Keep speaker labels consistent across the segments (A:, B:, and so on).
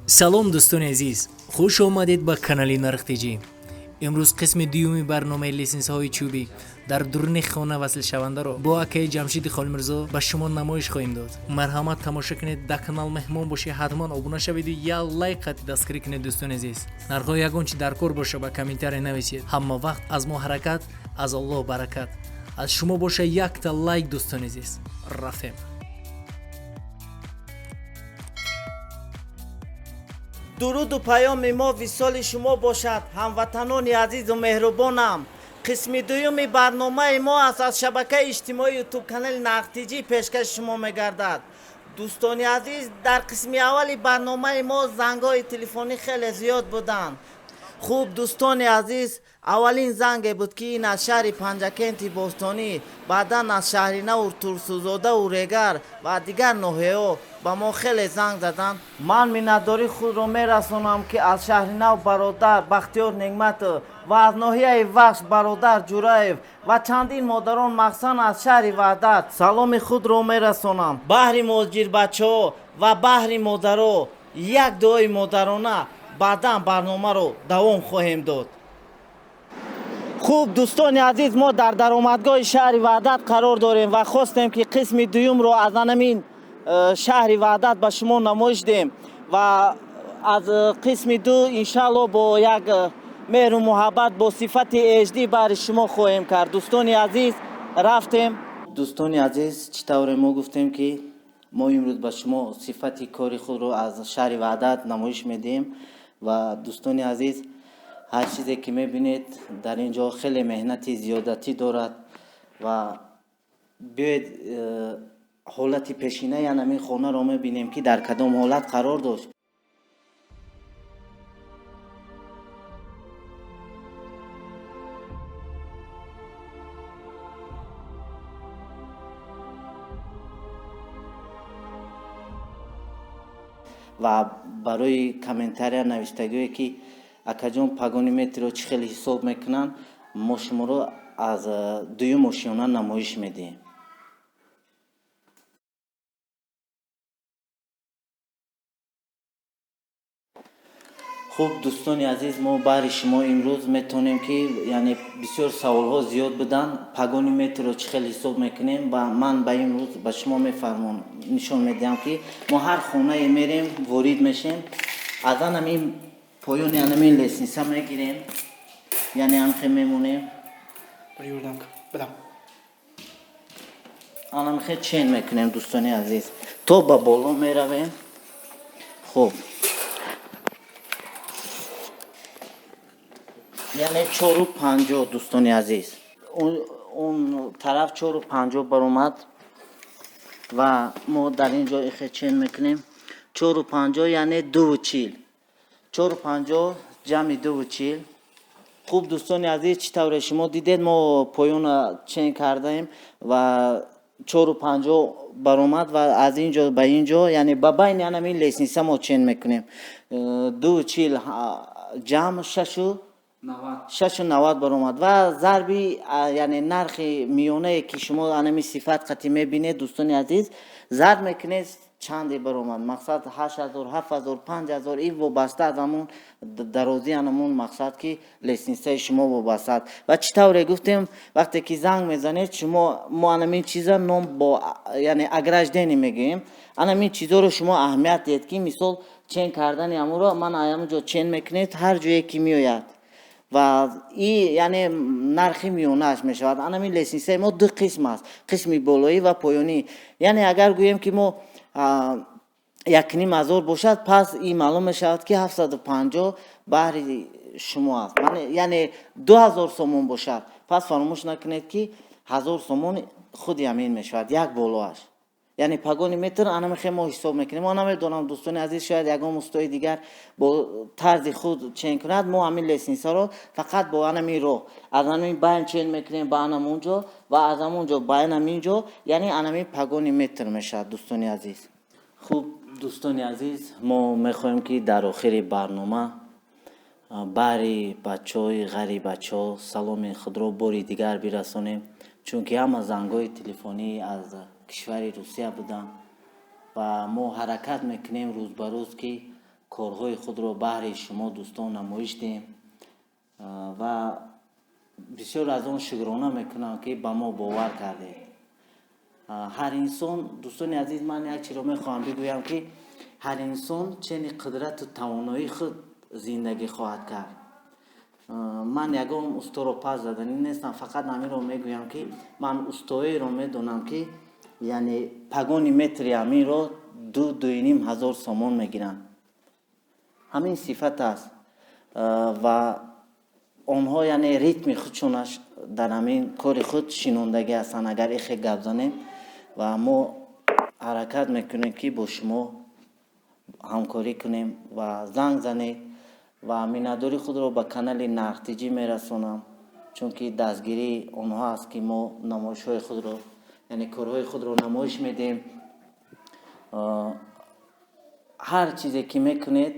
A: салом дӯстони азиз, хуш омадед ба канали нархтиҷӣ. имрӯз қисми дуюми барномаи лисенсҳои чӯбӣ дар дуруни хона васлшавандаро бо акаи ҷамшиди холимирзо ба шумо намоиш хоҳем дод. марҳамат тамошо кунед, дар канал меҳмон бошед, ҳатман обуна шаведу я лайк хати дастгирӣ кунед. дӯстони азиз, нархҳо ягон чи дар кор боша ба комментария нависед. ҳама вақт аз мо ҳаракат, аз Аллоҳ баракат. аз шумо боша якта лайк. дӯстони азиз, рафтем.
B: дуруду паёми мо висоли шумо бошад, ҳамватанони азизу меҳрубонам. қисми дуюми барномаи мо аз шабакаи иҷтимоии ютуб канали нархтиҷӣ пешкаши шумо мегардад. дӯстони азиз, дар қисми аввали барномаи мо зангҳои телефонӣ хеле зиёд буданд. хуб дӯстони азиз, аввалин занге буд ки ин аз шаҳри панҷакенти бостонӣ, баъдан аз шаҳри наву турсузодаву регар ва дигар ноҳияҳо ба мо хеле занг заданд. ман миннатдории худро мерасонам ки аз шаҳри нав бародар Бахтиёр Неъматов ва аз ноҳияи Вахш бародар Ҷураев ва чандин модарон махсусан аз шаҳри Ваҳдат саломи худро мерасонам. баҳри муҳоҷирбачаҳо ва баҳри модаро як дуои модарона баъдан барномаро давом хоҳем дод. хуб дӯстони азиз, мо дар даромадгоҳи шаҳри Ваҳдат қарор дорем ва хостем ки қисми дуюмро аз анамин шаҳри Ваҳдат ба шумо намоиш диҳем ва аз қисми ду иншааллоҳ бо як меҳру муҳаббат бо сифати HD баҳри шумо хоҳем кард. дӯстони азиз, рафтем. дӯстони азиз, чӣ тавре мо гуфтем ки мо имрӯз ба шумо сифати кори худро аз шаҳри Ваҳдат намоиш медиҳем ва дӯстони азиз, ҳар чизе ки мебинед дар ин ҷо хеле меҳнати зиёдатӣ дорад ва биёед ҳолати пешинаи анамин хонаро мебинем ки дар кадом ҳолат қарор дошт. ва барои комментария навиштагие ки акаҷон пагони метро чӣ хеле ҳисоб мекунанд, мо шуморо аз дуюм ошёна намоиш медиҳем. хуб дӯстони азиз, мо баҳри шумо имрӯз метавонем ки яъне бисёр саволҳо зиёд буданд. пагони метро чӣ хеле ҳисоб мекунем ва ман ба имрӯз ба шумо нишон медиҳам ки мо ҳар хонае мерем, ворид мешем, аз анамин поёни анамин лесниса мегирем, яъне анхе мемонем, анамхе чен мекунем. дӯстони азиз, то ба боло меравем. хуб, яъне 450. дӯстони азиз, он тараф 450 баромад ва мо дар ин ҷо ихе чен мекунем. 450 яъне 240, 450 ҷамъи 240. хуб дӯстони азиз, чӣ тавре шумо дидед, мо поёна чен кардаем ва 450 баромад ва аз ин ҷо ба ин ҷо, яъне ба байни анамин лесниса мо чен мекунем. 240 ҷамъ 690 баромад ва зарби яъне нархи миёнае ки шумо анами сифат қати мебинед, дӯстони азиз, зарб мекунед чанде баромад. мақсад 8000, 7000, 5000, ин вобаста аз ҳамон дарозии анамон мақсад ки леснисаи шумо вобастад. ва чӣ тавре гуфтем, вақте ки занг мезанед шумо, мо анамин чиза ном бо яъне ограждение мегӯем. анамин чизоро шумо аҳамият диҳед ки мисол чен кардани амуро ман ҳамонҷо чен мекунед ҳар ҷое ки меояд ва ин яъне нархи миёнааш мешавад. анамин леснисаи мо ду қисм аст, қисми болоӣ ва поёнӣ. яъне агар гӯем ки мо 1500 бошад, пас ин маълум мешавад ки 750 баҳри шумо аст. яъне 2000 сомон бошад, пас фаромӯш накунед ки 1000 сомон худи амин мешавад, як болоаш. яъне пагони метр анамихе мо ҳисоб мекунем. мо намедонам дӯстони азиз, шояд ягон устои дигар бо тарзи худ чен кунад. мо ҳамин леснисаро фақат бо анамин роҳ аз анамин байн чен мекунем ба анамон ҷо ва аз ҳамон ҷо ба анамин ҷо, яъне анамин пагони метр мешавад. дӯстони азиз, хуб дӯстони азиз, мо мехоҳем ки дар охири барнома баҳри бачаҳои ғарибачаҳо саломи худро бори дигар бирасонем, чунки ҳама зангҳои телефонӣ аз кишвари Русия буданд ва мо ҳаракат мекунем рӯз ба рӯз ки корҳои худро баҳри шумо дӯстон намоиш диҳем ва бисёр аз он шукрона мекунам ки ба мо бовар кардед. ҳар инсон, дӯстони азиз, ман як чиро мехоҳам бигӯям ки ҳар инсон чени қудрату тавоноии худ зиндагӣ хоҳад кард. ман ягон усторо пас заданӣ нестам, фақат ҳаминро мегӯям ки ман устоиро медонам ки яъне пагони метри ҳаминро 2-2.5 ҳазор сомон мегиранд. ҳамин сифат аст ва онҳо яъне ритми худшонаш дар ҳамин кори худ шинондагӣ ҳастанд. агар ихе гап занем ва мо ҳаракат мекунем ки бо шумо ҳамкорӣ кунем ва занг занед ва миннатдории худро ба канали Нархтиҷӣ мерасонам, чунки дастгирии онҳо аст ки мо намоишҳои худро яъне корҳои худро намоиш медиҳем. ҳар чизе ки мекунед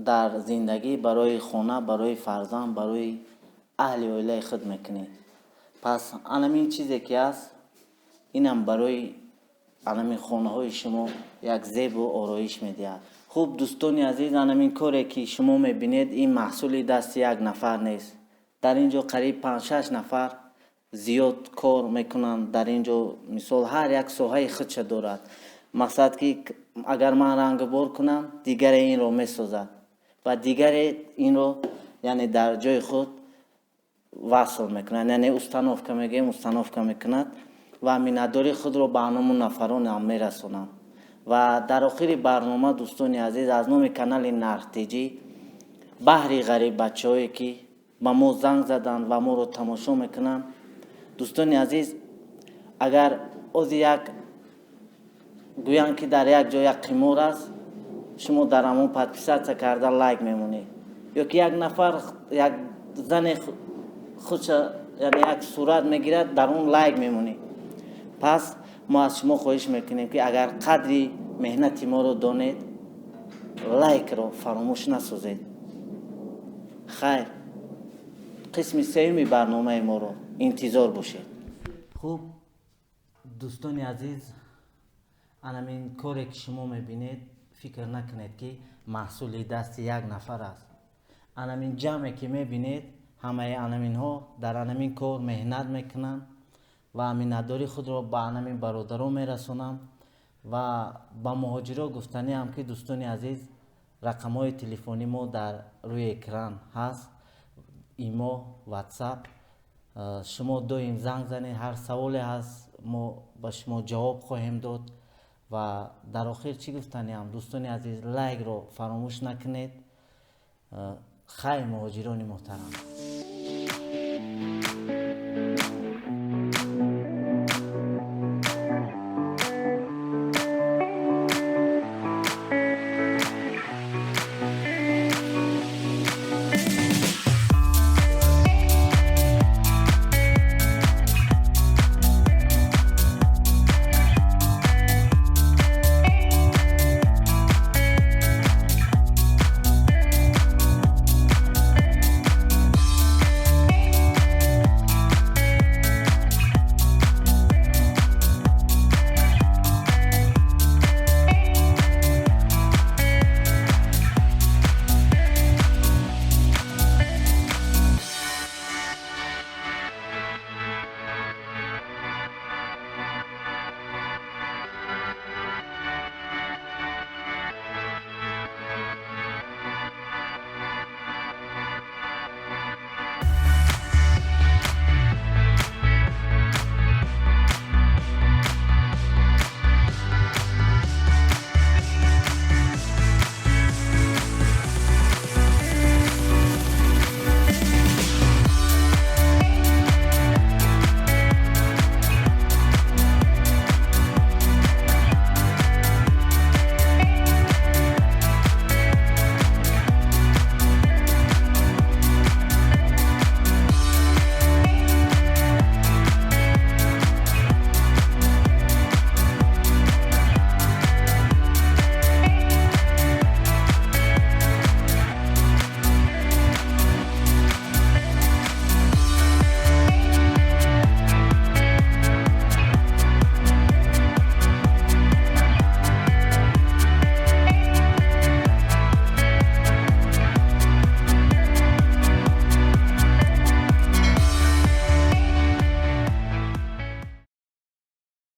B: дар зиндагӣ барои хона, барои фарзанд, барои аҳли оилаи худ мекунед. пас анамин чизе ки аст, инам барои анамин хонаҳои шумо як зебу ороиш медиҳад. хуб дӯстони азиз, анамин коре ки шумо мебинед, ин маҳсули дасти як нафар нест. дар ин ҷо қариб 5-6 нафар зиёд кор мекунанд. дар ин ҷо мисол ҳар як соҳаи худша дорад. мақсад ки агар ман рангбор кунам, дигаре инро месозад ва дигаре инро яъне дар ҷои худ васл мекунад, яъне установка мегӯем, установка мекунад ва миннатдории худро ба ҳамон нафарон мерасонам. ва дар охири барнома дӯстони азиз, аз номи канали Нархтиҷӣ баҳри ғариб бачаҳое ки ба мо занг заданд ва моро тамошо мекунанд, дӯстони азиз, агар ози як гӯянд ки дар як ҷо як қимор аст, шумо дар ҳамон подписатсия карда лайк мемонед, ё ки як нафар як зане худша яъне як сурат мегирад, дар он лайк мемонед. пас мо аз шумо хоҳиш мекунем ки агар қадри меҳнати моро донед, лайкро фаромӯш насозед. хайр, қисми сеюми барномаи моро интизор бошед. хуб дӯстони азиз, анамин коре ки шумо мебинед, фикр накунед ки маҳсули дасти як нафар аст. анамин ҷамъе ки мебинед, ҳамаи анаминҳо дар анамин кор меҳнат мекунанд ва миннатдории худро ба анамин бародарон мерасонам ва ба муҳоҷиро гуфтаниам ки дӯстони азиз, рақамҳои телефони мо дар рӯи экран ҳаст, имо, ватсап. шумо доим занг занед, ҳар саволе ҳаст, мо ба шумо ҷавоб хоҳем дод. ва дар охир чӣ гуфтаниам, дӯстони азиз, лайкро фаромӯш накунед. хайр, муҳоҷирони муҳтарам.